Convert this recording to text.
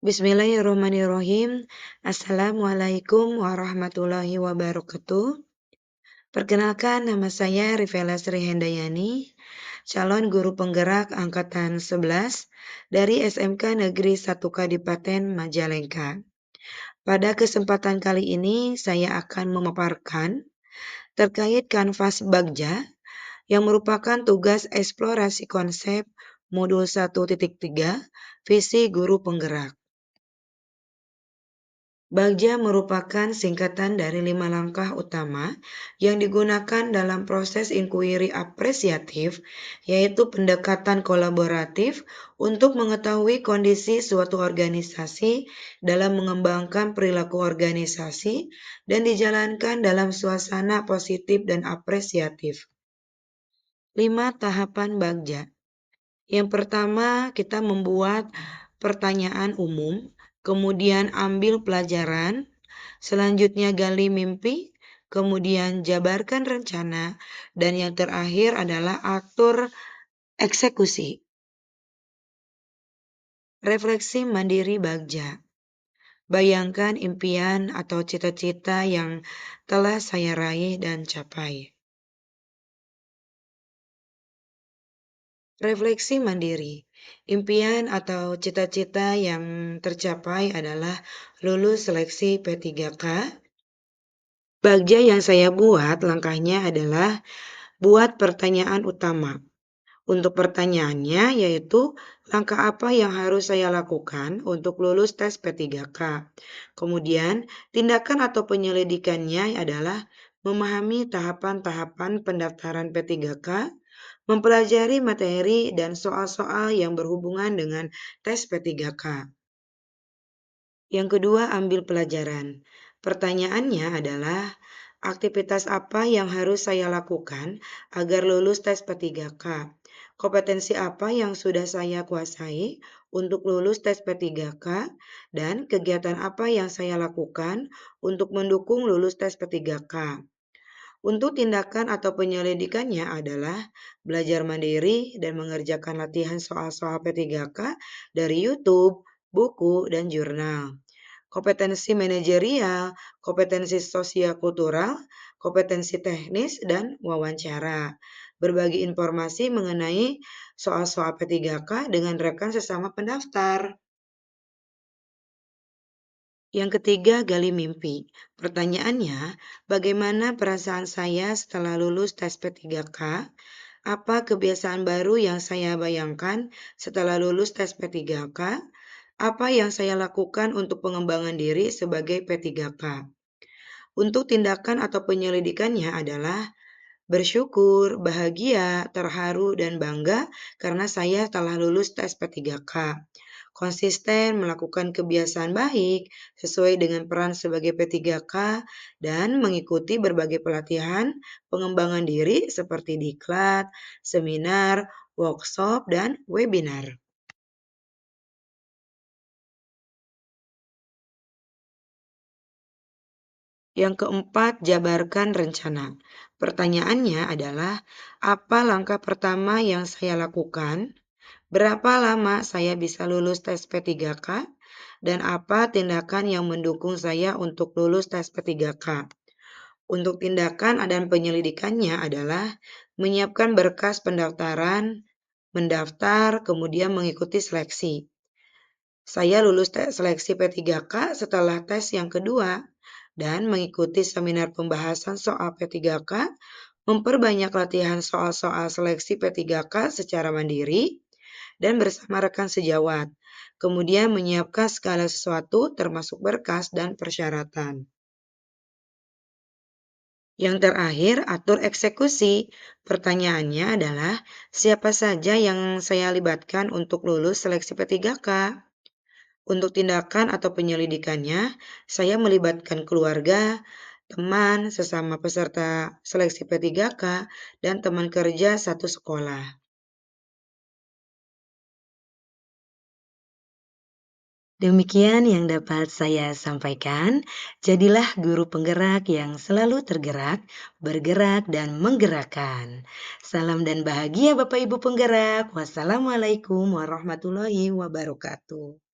Bismillahirrahmanirrahim. Assalamualaikum warahmatullahi wabarakatuh. Perkenalkan, nama saya Rivela Sri Hendayani, calon guru penggerak angkatan 11 dari SMK Negeri 1 Kadipaten Majalengka. Pada kesempatan kali ini saya akan memaparkan terkait kanvas Bagja yang merupakan tugas eksplorasi konsep modul 1.3 visi guru penggerak. Bagja merupakan singkatan dari 5 langkah utama yang digunakan dalam proses inquiry apresiatif, yaitu pendekatan kolaboratif untuk mengetahui kondisi suatu organisasi dalam mengembangkan perilaku organisasi dan dijalankan dalam suasana positif dan apresiatif. 5 tahapan Bagja. Yang pertama, kita membuat pertanyaan umum, kemudian ambil pelajaran, selanjutnya gali mimpi, kemudian jabarkan rencana, dan yang terakhir adalah atur eksekusi. Refleksi mandiri Bagja. Bayangkan impian atau cita-cita yang telah saya raih dan capai. Refleksi mandiri. Impian atau cita-cita yang tercapai adalah lulus seleksi P3K. Bagja yang saya buat langkahnya adalah buat pertanyaan utama. Untuk pertanyaannya yaitu langkah apa yang harus saya lakukan untuk lulus tes P3K. Kemudian tindakan atau penyelidikannya adalah memahami tahapan-tahapan pendaftaran P3K, mempelajari materi dan soal-soal yang berhubungan dengan tes P3K. Yang kedua, ambil pelajaran. Pertanyaannya adalah, aktivitas apa yang harus saya lakukan agar lulus tes P3K? Kompetensi apa yang sudah saya kuasai untuk lulus tes P3K? Dan kegiatan apa yang saya lakukan untuk mendukung lulus tes P3K? Untuk tindakan atau penyelidikannya adalah belajar mandiri dan mengerjakan latihan soal-soal P3K dari YouTube, buku, dan jurnal. Kompetensi manajerial, kompetensi sosial-kultural, kompetensi teknis, dan wawancara. Berbagi informasi mengenai soal-soal P3K dengan rekan sesama pendaftar. Yang ketiga, gali mimpi. Pertanyaannya, bagaimana perasaan saya setelah lulus tes P3K? Apa kebiasaan baru yang saya bayangkan setelah lulus tes P3K? Apa yang saya lakukan untuk pengembangan diri sebagai P3K? Untuk tindakan atau penyelidikannya adalah bersyukur, bahagia, terharu, dan bangga karena saya telah lulus tes P3K. Konsisten melakukan kebiasaan baik sesuai dengan peran sebagai P3K dan mengikuti berbagai pelatihan pengembangan diri seperti diklat, seminar, workshop, dan webinar. Yang keempat, jabarkan rencana. Pertanyaannya adalah, apa langkah pertama yang saya lakukan? Berapa lama saya bisa lulus tes P3K? Dan apa tindakan yang mendukung saya untuk lulus tes P3K? Untuk tindakan dan penyelidikannya adalah menyiapkan berkas pendaftaran, mendaftar, kemudian mengikuti seleksi. Saya lulus tes seleksi P3K setelah tes yang kedua dan mengikuti seminar pembahasan soal P3K, memperbanyak latihan soal-soal seleksi P3K secara mandiri, dan bersama rekan sejawat. Kemudian menyiapkan segala sesuatu termasuk berkas dan persyaratan. Yang terakhir, atur eksekusi. Pertanyaannya adalah, siapa saja yang saya libatkan untuk lulus seleksi P3K? Untuk tindakan atau penyelidikannya, saya melibatkan keluarga, teman, sesama peserta seleksi P3K, dan teman kerja satu sekolah. Demikian yang dapat saya sampaikan. Jadilah guru penggerak yang selalu tergerak, bergerak, dan menggerakkan. Salam dan bahagia Bapak Ibu penggerak. Wassalamualaikum warahmatullahi wabarakatuh.